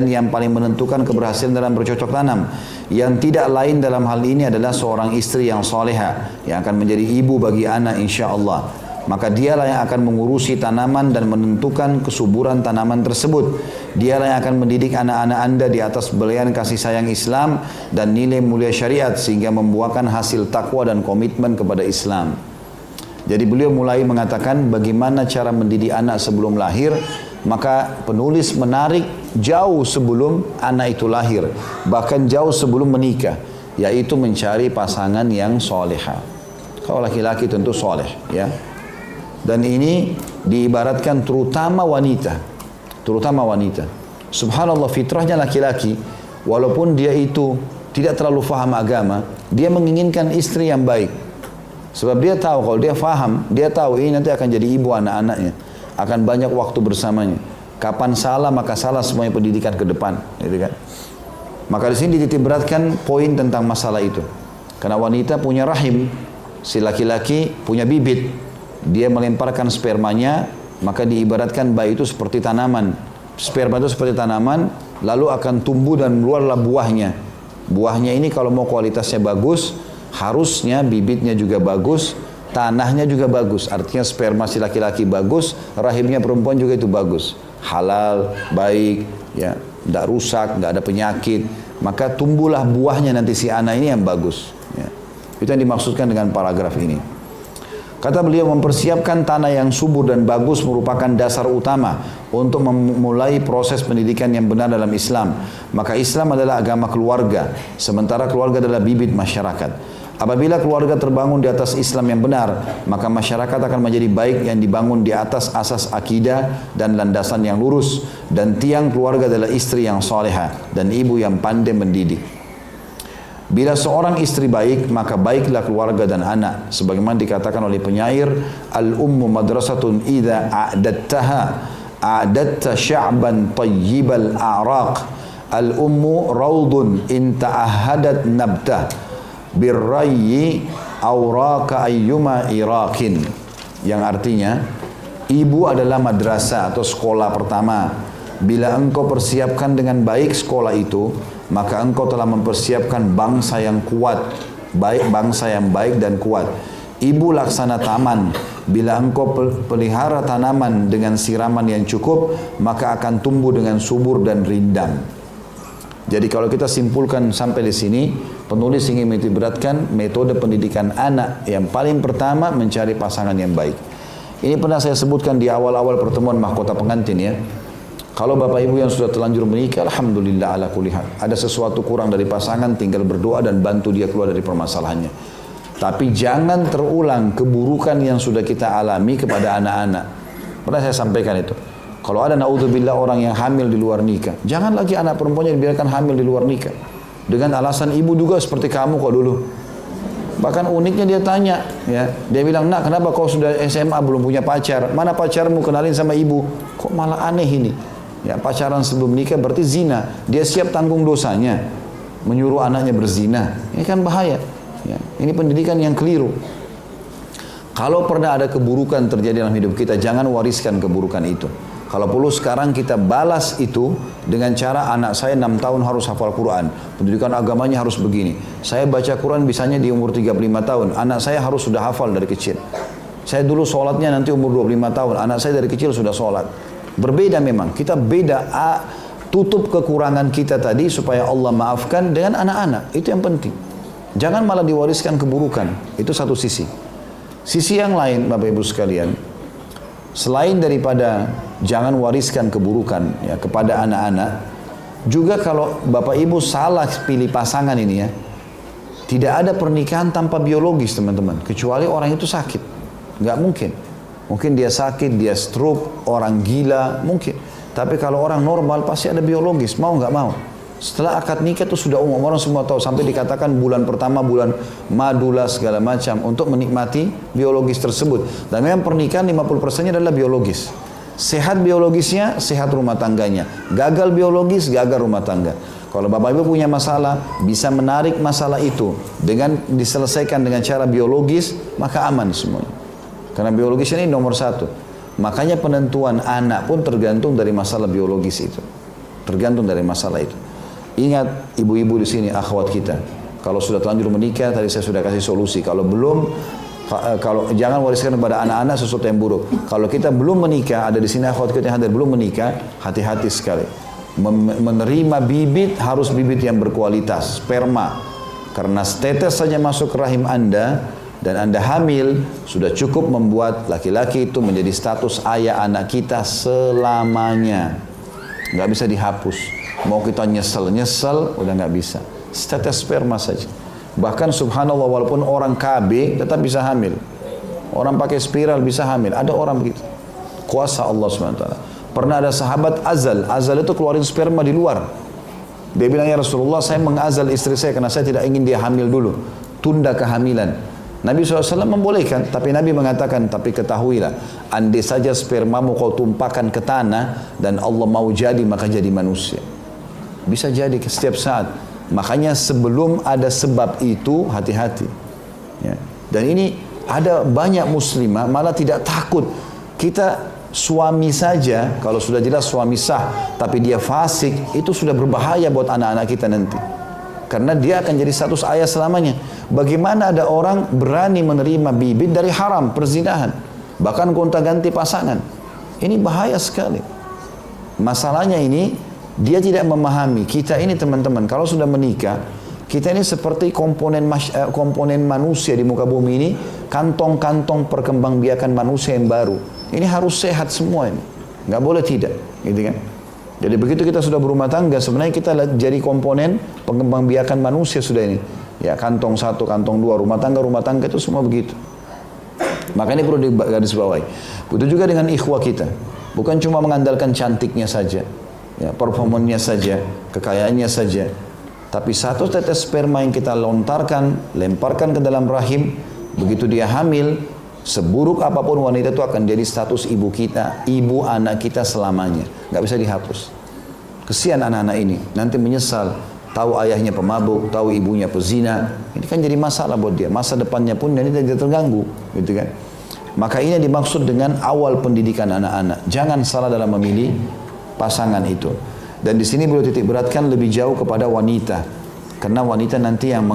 yang paling menentukan keberhasilan dalam bercocok tanam. Yang tidak lain dalam hal ini adalah seorang istri yang soleha, yang akan menjadi ibu bagi anak insya Allah. Maka dialah yang akan mengurusi tanaman dan menentukan kesuburan tanaman tersebut. Dialah yang akan mendidik anak-anak Anda di atas belayan kasih sayang Islam dan nilai mulia syariat sehingga membuahkan hasil takwa dan komitmen kepada Islam. Jadi beliau mulai mengatakan bagaimana cara mendidik anak sebelum lahir. Maka penulis menarik jauh sebelum anak itu lahir, bahkan jauh sebelum menikah, yaitu mencari pasangan yang soleha. Kalau laki-laki tentu soleh, ya. Dan ini diibaratkan terutama wanita. Subhanallah, fitrahnya laki-laki, walaupun dia itu tidak terlalu faham agama, dia menginginkan istri yang baik. Sebab dia tahu kalau dia faham, dia tahu ini nanti akan jadi ibu anak-anaknya, akan banyak waktu bersamanya. Kapan salah maka salah semuanya pendidikan ke depan, gitu kan? Maka di sini dititik beratkan poin tentang masalah itu. Karena wanita punya rahim, si laki-laki punya bibit. Dia melemparkan spermanya, maka diibaratkan bayi itu seperti tanaman. Sperma itu seperti tanaman, lalu akan tumbuh dan keluarlah buahnya. Buahnya ini kalau mau kualitasnya bagus, harusnya bibitnya juga bagus, tanahnya juga bagus. Artinya sperma si laki-laki bagus, rahimnya perempuan juga itu bagus. Halal, baik, ya, tidak rusak, tidak ada penyakit. Maka tumbuhlah buahnya nanti si anak ini yang bagus. Ya. Itu yang dimaksudkan dengan paragraf ini. Kata beliau, mempersiapkan tanah yang subur dan bagus merupakan dasar utama untuk memulai proses pendidikan yang benar dalam Islam. Maka Islam adalah agama keluarga, sementara keluarga adalah bibit masyarakat. Apabila keluarga terbangun di atas Islam yang benar, maka masyarakat akan menjadi baik yang dibangun di atas asas akidah dan landasan yang lurus. Dan tiang keluarga adalah istri yang soleha dan ibu yang pandai mendidik. Bila seorang istri baik, maka baiklah keluarga dan anak. Sebagaimana dikatakan oleh penyair, al-ummu madrasatun idza a'dattaha a'datta sya'ban tayyibal a'raq. Al-ummu raudun in ta'ahadat nabtah birrayyi awraka ayyuma iraqin. Yang artinya, ibu adalah madrasah atau sekolah pertama. Bila engkau persiapkan dengan baik sekolah itu, maka engkau telah mempersiapkan bangsa yang kuat, bangsa yang baik dan kuat. Ibu laksana taman, bila engkau pelihara tanaman dengan siraman yang cukup, maka akan tumbuh dengan subur dan rindang. Jadi kalau kita simpulkan sampai di sini, penulis ingin menitikberatkan metode pendidikan anak yang paling pertama mencari pasangan yang baik. Ini pernah saya sebutkan di awal-awal pertemuan mahkota pengantin, ya. Kalau bapak ibu yang sudah terlanjur menikah, alhamdulillah ala kulli hal. Ada sesuatu kurang dari pasangan, tinggal berdoa dan bantu dia keluar dari permasalahannya. Tapi jangan terulang keburukan yang sudah kita alami kepada anak-anak. Pernah saya sampaikan itu. Kalau ada naudzubillah orang yang hamil di luar nikah, jangan lagi anak perempuannya dibiarkan hamil di luar nikah. Dengan alasan ibu juga seperti kamu kok dulu. Bahkan uniknya dia tanya, ya, dia bilang, nak kenapa kau sudah SMA belum punya pacar? Mana pacarmu, kenalin sama ibu? Kok malah aneh ini? Ya, pacaran sebelum nikah berarti zina. Dia siap tanggung dosanya, menyuruh anaknya berzina. Ini kan bahaya. Ya, ini pendidikan yang keliru. Kalau pernah ada keburukan terjadi dalam hidup kita, jangan wariskan keburukan itu. Kalau perlu sekarang kita balas itu dengan cara anak saya 6 tahun harus hafal Quran. Pendidikan agamanya harus begini. Saya baca Quran bisanya di umur 35 tahun. Anak saya harus sudah hafal dari kecil. Saya dulu sholatnya nanti umur 25 tahun. Anak saya dari kecil sudah sholat. Berbeda memang. Kita beda. Tutup kekurangan kita tadi supaya Allah maafkan dengan anak-anak. Itu yang penting. Jangan malah diwariskan keburukan. Itu satu sisi. Sisi yang lain, Bapak Ibu sekalian, selain daripada jangan wariskan keburukan ya kepada anak-anak, Juga kalau Bapak Ibu salah pilih pasangan ini ya, tidak ada pernikahan tanpa biologis teman-teman. Kecuali orang itu sakit. Nggak mungkin. Mungkin dia sakit, dia stroke, orang gila, mungkin. Tapi kalau orang normal pasti ada biologis, mau nggak mau. Setelah akad nikah itu sudah umum, orang semua tahu. Sampai dikatakan bulan pertama, bulan madula segala macam. Untuk menikmati biologis tersebut. Dan memang pernikahan 50%-nya adalah biologis. Sehat biologisnya, sehat rumah tangganya. Gagal biologis, gagal rumah tangga. Kalau Bapak Ibu punya masalah, bisa menarik masalah itu dengan diselesaikan dengan cara biologis, maka aman semuanya. Karena biologis ini nomor satu. Makanya penentuan anak pun tergantung dari masalah biologis itu. Tergantung dari masalah itu. Ingat ibu-ibu di sini, akhwat kita. Kalau sudah terlanjur menikah, tadi saya sudah kasih solusi. Kalau belum, kalau jangan wariskan kepada anak-anak sesuatu yang buruk. Kalau kita belum menikah, ada di sini akhwat kita yang hadir belum menikah, hati-hati sekali. Menerima bibit harus bibit yang berkualitas, sperma. Karena setetes saja masuk ke rahim Anda dan Anda hamil, sudah cukup membuat laki-laki itu menjadi status ayah anak kita selamanya. Nggak bisa dihapus. Mau kita nyesel, udah nggak bisa. Setetes sperma saja. Bahkan subhanallah walaupun orang KB tetap bisa hamil. Orang pakai spiral bisa hamil. Ada orang begitu. Kuasa Allah SWT. Pernah ada sahabat azal. Azal itu keluarin sperma di luar. Dia bilang, ya Rasulullah, saya mengazal istri saya karena saya tidak ingin dia hamil dulu. Tunda kehamilan. Nabi SAW membolehkan, tapi Nabi mengatakan, tapi ketahuilah, andai saja spermamu kau tumpahkan ke tanah, dan Allah mau jadi, maka jadi manusia. Bisa jadi setiap saat. Makanya sebelum ada sebab itu, hati-hati. Ya. Dan ini ada banyak muslimah, malah tidak takut. Kita suami saja, kalau sudah jelas suami sah, tapi dia fasik, itu sudah berbahaya buat anak-anak kita nanti. Karena dia akan jadi status ayah selamanya. Bagaimana ada orang berani menerima bibit dari haram, perzinahan. Bahkan gonta-ganti pasangan. Ini bahaya sekali. Masalahnya ini, dia tidak memahami. Kita ini teman-teman, kalau sudah menikah, kita ini seperti komponen manusia di muka bumi ini, kantong-kantong perkembangbiakan manusia yang baru. Ini harus sehat semua ini. Nggak boleh tidak. Gitu kan? Jadi begitu kita sudah berumah tangga, sebenarnya kita jadi komponen pengembangbiakan manusia sudah ini. Ya, kantong satu, kantong dua, rumah tangga itu semua begitu. Maka ini perlu digarisbawahi. Begitu juga dengan ikhwah kita. Bukan cuma mengandalkan cantiknya saja, ya, performanya saja, kekayaannya saja. Tapi satu tetes sperma yang kita lemparkan ke dalam rahim, begitu dia hamil, seburuk apapun wanita itu akan jadi status ibu kita, ibu anak kita selamanya. Nggak bisa dihapus. Kesian anak-anak ini, nanti menyesal. Tahu ayahnya pemabuk, tahu ibunya pezina. Ini kan jadi masalah buat dia. Masa depannya pun dia tidak terganggu. Gitu kan. Maka ini dimaksud dengan awal pendidikan anak-anak. Jangan salah dalam memilih pasangan itu. Dan di sini beliau titik beratkan lebih jauh kepada wanita. Karena wanita nanti yang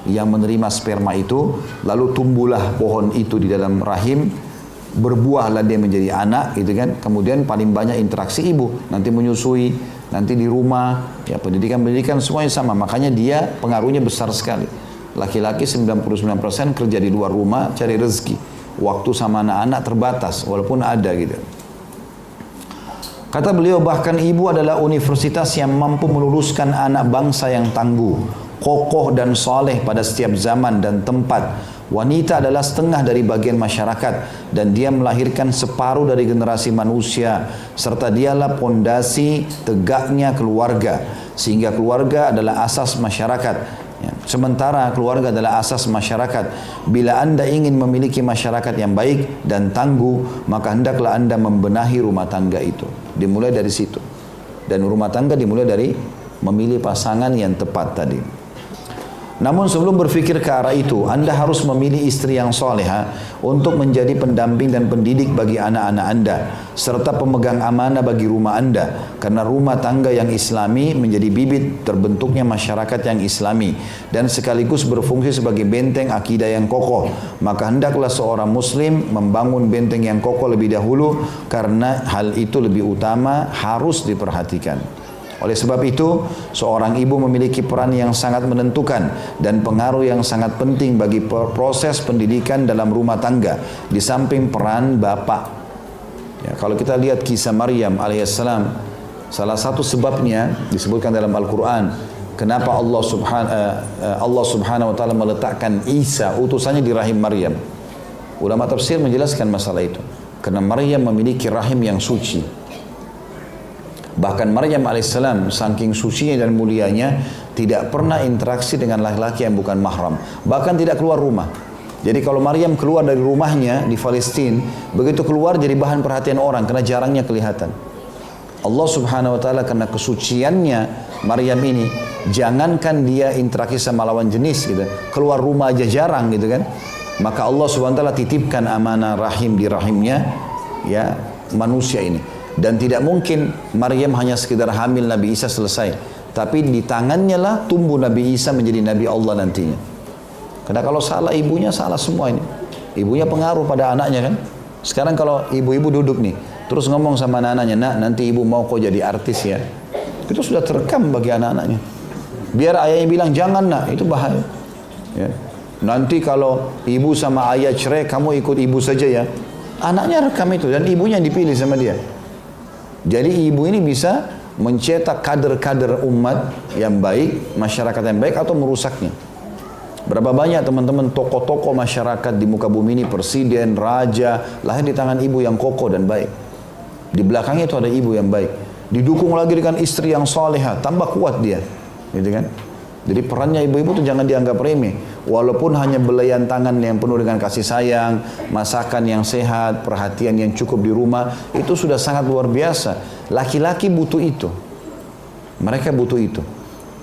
menerima sperma itu, lalu tumbuhlah pohon itu di dalam rahim, berbuahlah dia menjadi anak, gitu kan. Kemudian paling banyak interaksi ibu, nanti menyusui, nanti di rumah, ya pendidikan semuanya sama. Makanya dia pengaruhnya besar sekali. Laki-laki 99% kerja di luar rumah cari rezeki. Waktu sama anak-anak terbatas, walaupun ada gitu. Kata beliau, bahkan ibu adalah universitas yang mampu meluluskan anak bangsa yang tangguh, kokoh dan soleh pada setiap zaman dan tempat. Wanita adalah setengah dari bagian masyarakat dan dia melahirkan separuh dari generasi manusia, serta dialah pondasi tegaknya keluarga, sehingga keluarga adalah asas masyarakat. Sementara keluarga adalah asas masyarakat. Bila Anda ingin memiliki masyarakat yang baik dan tangguh, maka hendaklah Anda membenahi rumah tangga itu. Dimulai dari situ. Dan rumah tangga dimulai dari memilih pasangan yang tepat tadi. Namun sebelum berfikir ke arah itu, Anda harus memilih istri yang soleha untuk menjadi pendamping dan pendidik bagi anak-anak Anda, serta pemegang amanah bagi rumah Anda. Karena rumah tangga yang islami menjadi bibit terbentuknya masyarakat yang islami dan sekaligus berfungsi sebagai benteng akidah yang kokoh. Maka hendaklah seorang muslim membangun benteng yang kokoh lebih dahulu, karena hal itu lebih utama, harus diperhatikan. Oleh sebab itu, seorang ibu memiliki peran yang sangat menentukan dan pengaruh yang sangat penting bagi proses pendidikan dalam rumah tangga, di samping peran bapak. Ya, kalau kita lihat kisah Maryam alaihissalam, Salah satu sebabnya disebutkan dalam Al-Quran, kenapa Allah Subhanahu Wa Taala meletakkan Isa utusannya di rahim Maryam. Ulama tafsir menjelaskan masalah itu. Karena Maryam memiliki rahim yang suci. Bahkan Maryam alaihissalam saking sucinya dan mulianya tidak pernah interaksi dengan laki-laki yang bukan mahram. Bahkan tidak keluar rumah. Jadi kalau Maryam keluar dari rumahnya di Palestina, begitu keluar jadi bahan perhatian orang karena jarangnya kelihatan. Allah Subhanahu Wa Taala karena kesuciannya Maryam ini, jangankan dia interaksi sama lawan jenis gitu, keluar rumah aja jarang gitu kan. Maka Allah Subhanahu Wa Taala titipkan amanah rahim di rahimnya ya manusia ini. Dan tidak mungkin Maryam hanya sekedar hamil Nabi Isa selesai, tapi di tangannya lah tumbuh Nabi Isa menjadi Nabi Allah nantinya. Karena kalau salah ibunya, salah semua ini. Ibunya pengaruh pada anaknya kan. Sekarang kalau ibu-ibu duduk nih, terus ngomong sama anak-anaknya, nak nanti ibu mau kau jadi artis ya. Itu sudah terekam bagi anak-anaknya. Biar ayahnya bilang, jangan nak, itu bahaya. Ya. Nanti kalau ibu sama ayah cerai, kamu ikut ibu saja ya. Anaknya rekam itu, dan ibunya yang dipilih sama dia. Jadi ibu ini bisa mencetak kader-kader umat yang baik, masyarakat yang baik, atau merusaknya. Berapa banyak teman-teman tokoh-tokoh masyarakat di muka bumi ini, presiden, raja, lahir di tangan ibu yang kokoh dan baik. Di belakangnya itu ada ibu yang baik. Didukung lagi dengan istri yang salehah, tambah kuat dia. Gitu kan? Jadi perannya ibu-ibu itu jangan dianggap remeh. Walaupun hanya belayan tangan yang penuh dengan kasih sayang, masakan yang sehat, perhatian yang cukup di rumah, itu sudah sangat luar biasa. Laki-laki butuh itu. Mereka butuh itu.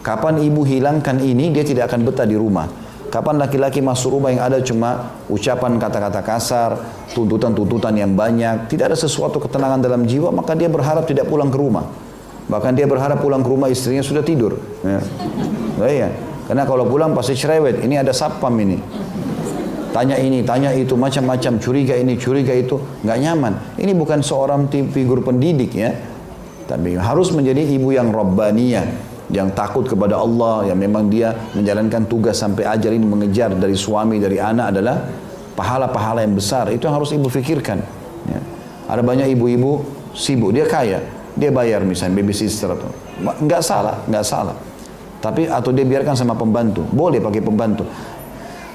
Kapan ibu hilangkan ini, dia tidak akan betah di rumah. Kapan laki-laki masuk rumah yang ada cuma ucapan kata-kata kasar, tuntutan-tuntutan yang banyak, tidak ada sesuatu ketenangan dalam jiwa, maka dia berharap tidak pulang ke rumah. Bahkan dia berharap pulang ke rumah istrinya sudah tidur. Ya. Ya. Karena kalau pulang pasti cerewet, ini ada satpam ini. Tanya ini, tanya itu, macam-macam, curiga ini, curiga itu, nggak nyaman. Ini bukan seorang figur pendidik ya. Tapi harus menjadi ibu yang rabbaniyah, yang takut kepada Allah, yang memang dia menjalankan tugas sampai ajal ini, mengejar dari suami, dari anak adalah pahala-pahala yang besar. Itu yang harus ibu fikirkan. Ya. Ada banyak ibu-ibu sibuk, dia kaya, dia bayar misalnya babysitter atau nggak salah. Tapi atau dia biarkan sama pembantu, boleh pakai pembantu.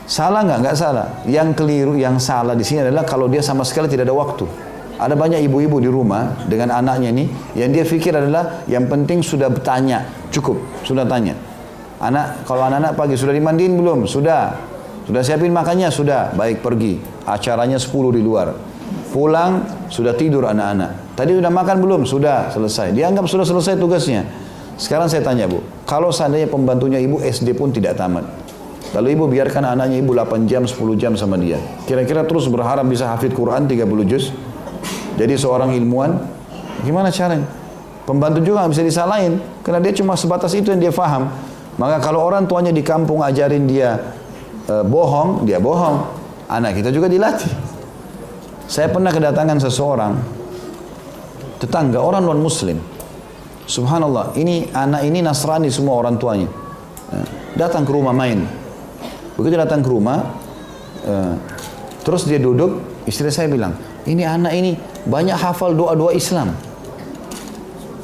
Salah nggak salah. Yang keliru, yang salah di sini adalah kalau dia sama sekali tidak ada waktu. Ada banyak ibu-ibu di rumah dengan anaknya ini, yang dia fikir adalah yang penting sudah bertanya, cukup, sudah tanya. Kalau anak-anak pagi sudah dimandiin belum? Sudah siapin makannya? Sudah, baik pergi. Acaranya 10 di luar. Pulang, sudah tidur anak-anak. Tadi sudah makan belum? Sudah, selesai. Dianggap sudah selesai tugasnya. Sekarang saya tanya bu, kalau seandainya pembantunya ibu SD pun tidak tamat, lalu ibu biarkan anaknya ibu 8 jam, 10 jam sama dia, kira-kira terus berharap bisa hafid Quran 30 juz? Jadi seorang ilmuwan, gimana caranya? Pembantu juga nggak bisa disalahin, karena dia cuma sebatas itu yang dia faham. Maka kalau orang tuanya di kampung ajarin dia bohong, dia bohong. Anak kita juga dilatih. Saya pernah kedatangan seseorang, tetangga orang non muslim. Subhanallah, ini anak ini Nasrani semua orang tuanya. Datang ke rumah main. Begitu datang ke rumah, terus dia duduk, istri saya bilang, ini anak ini banyak hafal doa-doa Islam.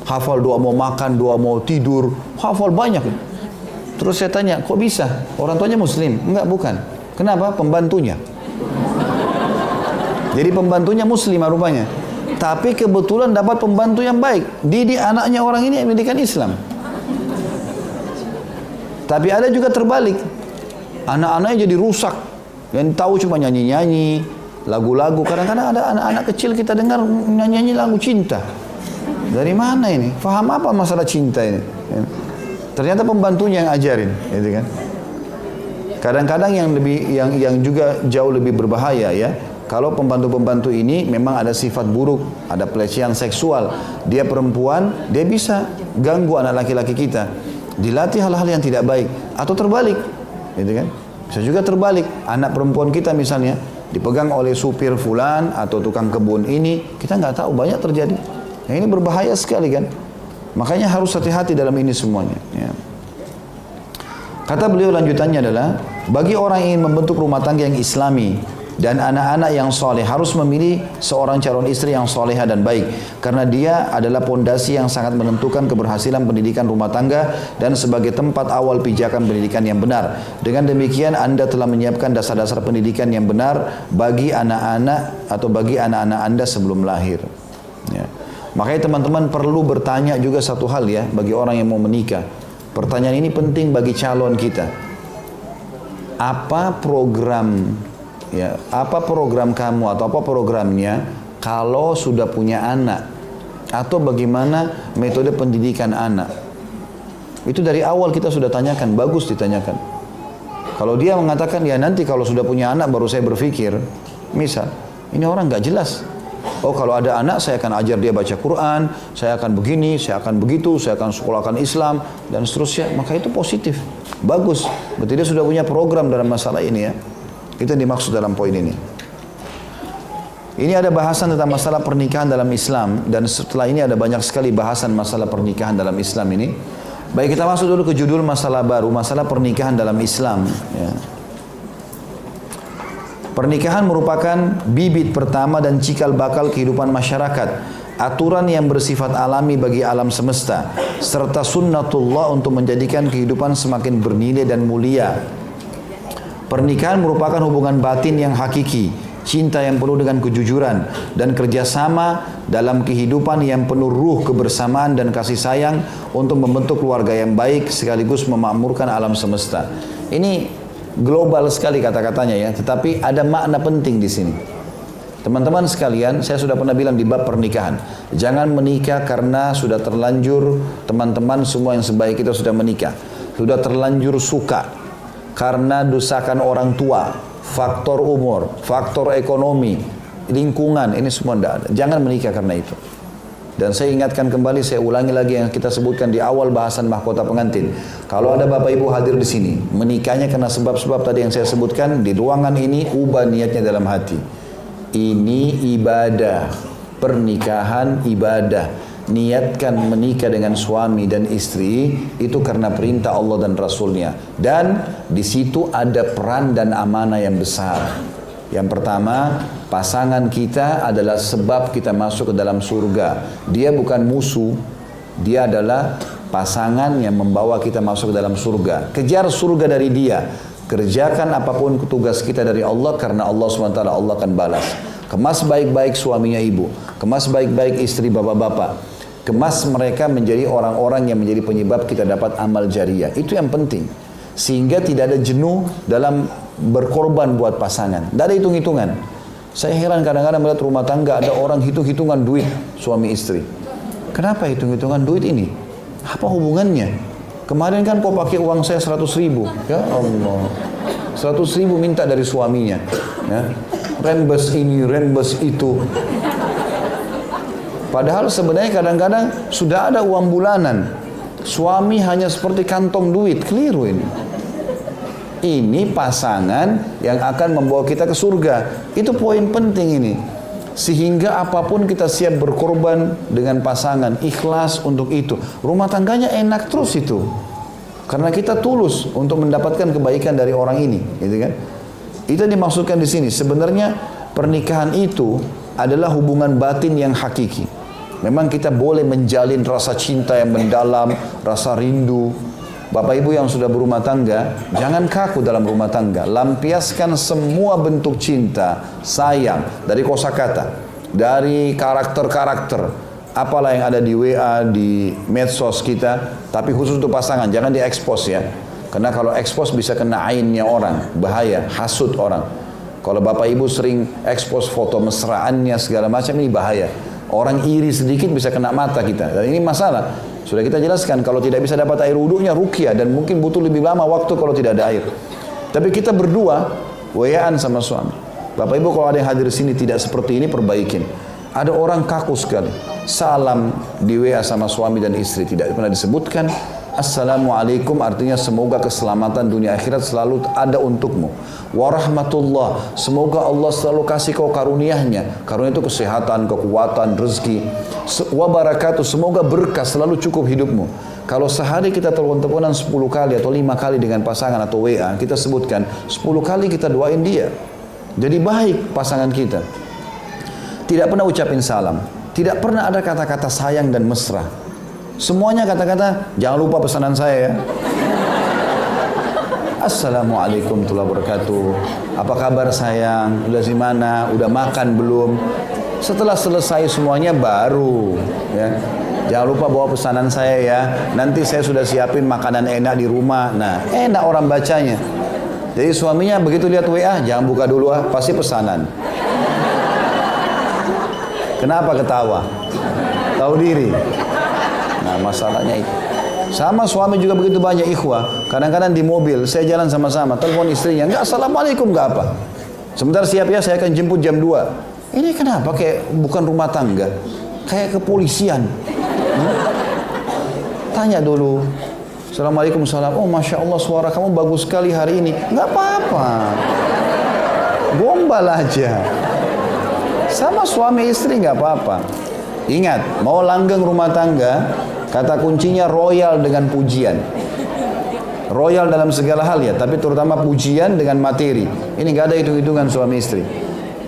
Hafal doa mau makan, doa mau tidur, hafal banyak. Terus saya tanya, kok bisa? Orang tuanya muslim? Enggak, bukan. Kenapa? Pembantunya. Jadi pembantunya muslim rupanya. Tapi kebetulan dapat pembantu yang baik. Didik anaknya orang ini pendidikan Islam. Tapi ada juga terbalik. Anak-anaknya jadi rusak. Yang tahu cuma nyanyi-nyanyi, lagu-lagu. Kadang-kadang ada anak-anak kecil kita dengar nyanyi-nyanyi lagu cinta. Dari mana ini? Faham apa masalah cinta ini? Ternyata pembantunya yang ajarin, gitu kan? Kadang-kadang yang juga jauh lebih berbahaya ya. Kalau pembantu-pembantu ini memang ada sifat buruk, ada pelecehan seksual, dia perempuan, dia bisa ganggu anak laki-laki kita, dilatih hal-hal yang tidak baik, atau terbalik, gitu kan? Bisa juga terbalik, anak perempuan kita misalnya dipegang oleh supir fulan atau tukang kebun ini, kita nggak tahu, banyak terjadi. Nah, ini berbahaya sekali kan? Makanya harus hati-hati dalam ini semuanya. Ya. Kata beliau lanjutannya adalah, bagi orang yang ingin membentuk rumah tangga yang islami, dan anak-anak yang soleh. Harus memilih seorang calon istri yang soleha dan baik, karena dia adalah pondasi yang sangat menentukan keberhasilan pendidikan rumah tangga dan sebagai tempat awal pijakan pendidikan yang benar. Dengan demikian Anda telah menyiapkan dasar-dasar pendidikan yang benar bagi anak-anak atau bagi anak-anak Anda sebelum lahir. Ya. Makanya teman-teman perlu bertanya juga satu hal ya, bagi orang yang mau menikah. Pertanyaan ini penting bagi calon kita. Apa program kamu atau apa programnya kalau sudah punya anak, atau bagaimana metode pendidikan anak? Itu dari awal kita sudah tanyakan, bagus ditanyakan. Kalau dia mengatakan ya nanti kalau sudah punya anak baru saya berpikir, misal ini orang nggak jelas. Oh kalau ada anak saya akan ajar dia baca Quran, saya akan begini, saya akan begitu, saya akan sekolahkan Islam dan seterusnya, maka itu positif, bagus. Berarti dia sudah punya program dalam masalah ini ya. Itu yang dimaksud dalam poin ini. Ini ada bahasan tentang masalah pernikahan dalam Islam, dan setelah ini ada banyak sekali bahasan masalah pernikahan dalam Islam ini. Baik, kita masuk dulu ke judul masalah baru, masalah pernikahan dalam Islam. Ya. Pernikahan merupakan bibit pertama dan cikal bakal kehidupan masyarakat, aturan yang bersifat alami bagi alam semesta, serta sunnatullah untuk menjadikan kehidupan semakin bernilai dan mulia. Pernikahan merupakan hubungan batin yang hakiki, cinta yang penuh dengan kejujuran, dan kerjasama dalam kehidupan yang penuh ruh kebersamaan dan kasih sayang untuk membentuk keluarga yang baik sekaligus memakmurkan alam semesta. Ini global sekali kata-katanya ya, tetapi ada makna penting di sini. Teman-teman sekalian, saya sudah pernah bilang di bab pernikahan, jangan menikah karena sudah terlanjur, teman-teman semua yang sebaik kita sudah menikah, sudah terlanjur suka karena desakan orang tua, faktor umur, faktor ekonomi, lingkungan, ini semua tidak ada. Jangan menikah karena itu. Dan saya ingatkan kembali, saya ulangi lagi yang kita sebutkan di awal bahasan mahkota pengantin. Kalau ada bapak ibu hadir di sini, menikahnya karena sebab-sebab tadi yang saya sebutkan, di ruangan ini ubah niatnya dalam hati. Ini ibadah, pernikahan ibadah. Niatkan menikah dengan suami dan istri itu karena perintah Allah dan Rasulnya, dan di situ ada peran dan amanah yang besar. Yang pertama, pasangan kita adalah sebab kita masuk ke dalam surga. Dia bukan musuh, dia adalah pasangan yang membawa kita masuk ke dalam surga. Kejar surga dari dia, kerjakan apapun tugas kita dari Allah, karena Allah SWT Allah akan balas. Kemas baik-baik suaminya ibu, kemas baik-baik istri bapak-bapak. Kemas mereka menjadi orang-orang yang menjadi penyebab kita dapat amal jariah. Itu yang penting. Sehingga tidak ada jenuh dalam berkorban buat pasangan. Tidak ada hitung-hitungan. Saya heran kadang-kadang melihat rumah tangga ada orang hitung-hitungan duit suami istri. Kenapa hitung-hitungan duit ini? Apa hubungannya? Kemarin kan kau pakai uang saya 100 ribu. Ya Allah. 100 ribu minta dari suaminya. Ya. Rembes ini, rembes itu. Padahal sebenarnya kadang-kadang sudah ada uang bulanan. Suami hanya seperti kantong duit, keliru ini. Ini pasangan yang akan membawa kita ke surga. Itu poin penting ini. Sehingga apapun kita siap berkorban dengan pasangan, ikhlas untuk itu. Rumah tangganya enak terus itu. Karena kita tulus untuk mendapatkan kebaikan dari orang ini, gitu kan? Itu dimaksudkan di sini. Sebenarnya pernikahan itu adalah hubungan batin yang hakiki. Memang kita boleh menjalin rasa cinta yang mendalam, rasa rindu. Bapak ibu yang sudah berumah tangga, jangan kaku dalam rumah tangga. Lampiaskan semua bentuk cinta, sayang, dari kosakata, dari karakter-karakter. Apalah yang ada di WA, di medsos kita, tapi khusus untuk pasangan, jangan diekspos ya. Karena kalau ekspos bisa kena ainnya orang, bahaya, hasut orang. Kalau bapak ibu sering ekspos foto mesraannya segala macam, ini bahaya. Orang iri sedikit bisa kena mata kita. Dan ini masalah. Sudah kita jelaskan, kalau tidak bisa dapat air wudunya ruqyah, dan mungkin butuh lebih lama waktu kalau tidak ada air. Tapi kita berdua WA-an sama suami. Bapak ibu kalau ada yang hadir di sini tidak seperti ini, perbaikin. Ada orang kaku sekali. Salam di WA sama suami dan istri tidak pernah disebutkan. Assalamualaikum artinya semoga keselamatan dunia akhirat selalu ada untukmu. Warahmatullah, semoga Allah selalu kasih kau karuniahnya. Karunia itu kesehatan, kekuatan, rezeki. Wabarakatuh, semoga berkah selalu cukup hidupmu. Kalau sehari kita telepon-teleponan 10 kali atau 5 kali dengan pasangan atau WA, kita sebutkan 10 kali kita doain dia. Jadi baik pasangan kita. Tidak pernah ucapin salam. Tidak pernah ada kata-kata sayang dan mesra. Semuanya kata-kata, jangan lupa pesanan saya ya. Assalamualaikum warahmatullahi wabarakatuh. Apa kabar sayang? Udah di mana? Udah makan belum? Setelah selesai semuanya baru ya. Jangan lupa bawa pesanan saya ya. Nanti saya sudah siapin makanan enak di rumah. Nah, enak orang bacanya. Jadi suaminya begitu lihat WA, jangan buka dulu pasti pesanan. Kenapa ketawa? Tahu diri. Nah, masalahnya itu. Sama suami juga begitu banyak ikhwah. Kadang-kadang di mobil, saya jalan sama-sama, telepon istrinya, enggak assalamualaikum, enggak apa. Sebentar siap ya, saya akan jemput jam 2. Ini kenapa kayak bukan rumah tangga? Kayak kepolisian. Tanya dulu. Assalamualaikum salam. Oh Masya Allah suara kamu bagus sekali hari ini. Enggak apa-apa. Gombal aja. Sama suami istri enggak apa-apa. Ingat, mau langgeng rumah tangga, kata kuncinya royal dengan pujian. Royal dalam segala hal ya, tapi terutama pujian dengan materi. Ini nggak ada hitung-hitungan suami istri.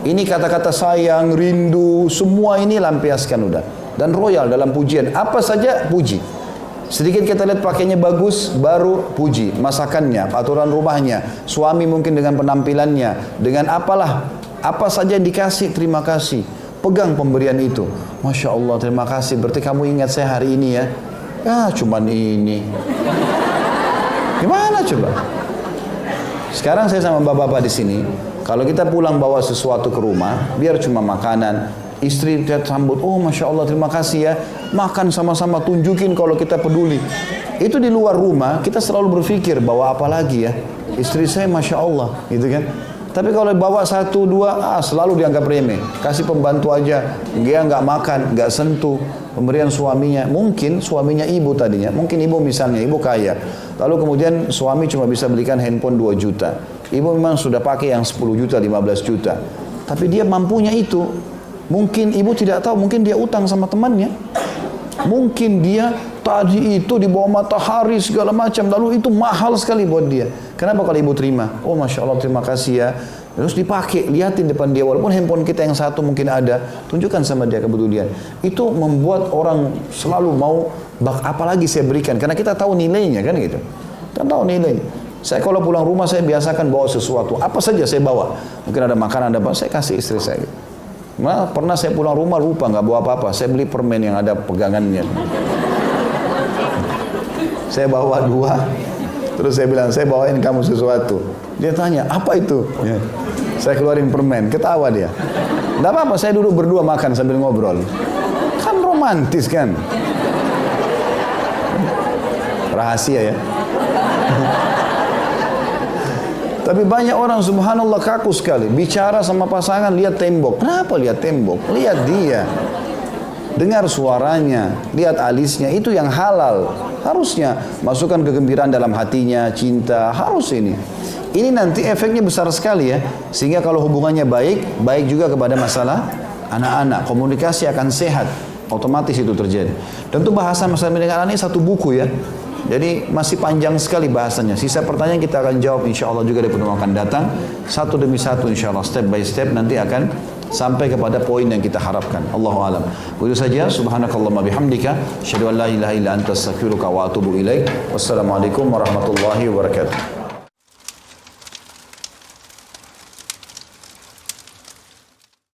Ini kata-kata sayang, rindu, semua ini lampiaskan udah. Dan royal dalam pujian, apa saja puji. Sedikit kita lihat pakainya bagus, baru puji. Masakannya, aturan rumahnya, suami mungkin dengan penampilannya, dengan apalah, apa saja yang dikasih, terima kasih. Pegang pemberian itu. Masya Allah, terima kasih. Berarti kamu ingat saya hari ini ya. Ya, cuman ini. Gimana coba? Sekarang saya sama bapak-bapak di sini. Kalau kita pulang bawa sesuatu ke rumah, biar cuma makanan. Istri kita sambut, oh Masya Allah, terima kasih ya. Makan sama-sama, tunjukin kalau kita peduli. Itu di luar rumah, kita selalu berpikir, bawa apa lagi ya? Istri saya Masya Allah, gitu kan? Tapi kalau bawa 1, 2, selalu dianggap remeh. Kasih pembantu aja, dia nggak makan, nggak sentuh. Pemberian suaminya, mungkin suaminya ibu tadinya, mungkin ibu misalnya, ibu kaya. Lalu kemudian suami cuma bisa belikan handphone 2 juta. Ibu memang sudah pakai yang 10 juta, 15 juta. Tapi dia mampunya itu. Mungkin ibu tidak tahu, mungkin dia utang sama temannya. Mungkin dia tadi itu di bawah matahari segala macam, lalu itu mahal sekali buat dia. Kenapa kalau ibu terima? Oh Masya Allah, terima kasih ya. Terus dipakai, lihatin depan dia, walaupun handphone kita yang satu mungkin ada, tunjukkan sama dia kepedulian. Itu membuat orang selalu mau, apalagi saya berikan, karena kita tahu nilainya kan gitu. Kita tahu nilainya. Saya kalau pulang rumah saya biasakan bawa sesuatu, apa saja saya bawa. Mungkin ada makanan, ada apa, saya kasih istri saya gitu. Nah, pernah saya pulang rumah lupa nggak bawa apa-apa, saya beli permen yang ada pegangannya. Saya bawa 2, terus saya bilang, saya bawain kamu sesuatu. Dia tanya, apa itu? Ya. Saya keluarin permen, ketawa dia. Nggak apa-apa, saya duduk berdua makan sambil ngobrol. Kan romantis kan? Rahasia ya. Tapi banyak orang subhanallah kaku sekali. Bicara sama pasangan, lihat tembok. Kenapa lihat tembok? Lihat dia. Dengar suaranya, lihat alisnya, itu yang halal. Harusnya masukkan kegembiraan dalam hatinya, cinta, harus ini. Ini nanti efeknya besar sekali ya. Sehingga kalau hubungannya baik, baik juga kepada masalah anak-anak. Komunikasi akan sehat, otomatis itu terjadi. Tentu bahasa masalah dengan anak ini satu buku ya. Jadi masih panjang sekali bahasanya. Sisa pertanyaan kita akan jawab insya Allah juga di pertemuan akan datang. Satu demi satu insya Allah, step by step nanti akan sampai kepada poin yang kita harapkan. Allahu a'lam. Begitu saja. Subhanakallahumma bihamdika, asyhadu an la ilaha illa anta astaghfiruka wa atubu ilaik. Wassalamualaikum warahmatullahi wabarakatuh.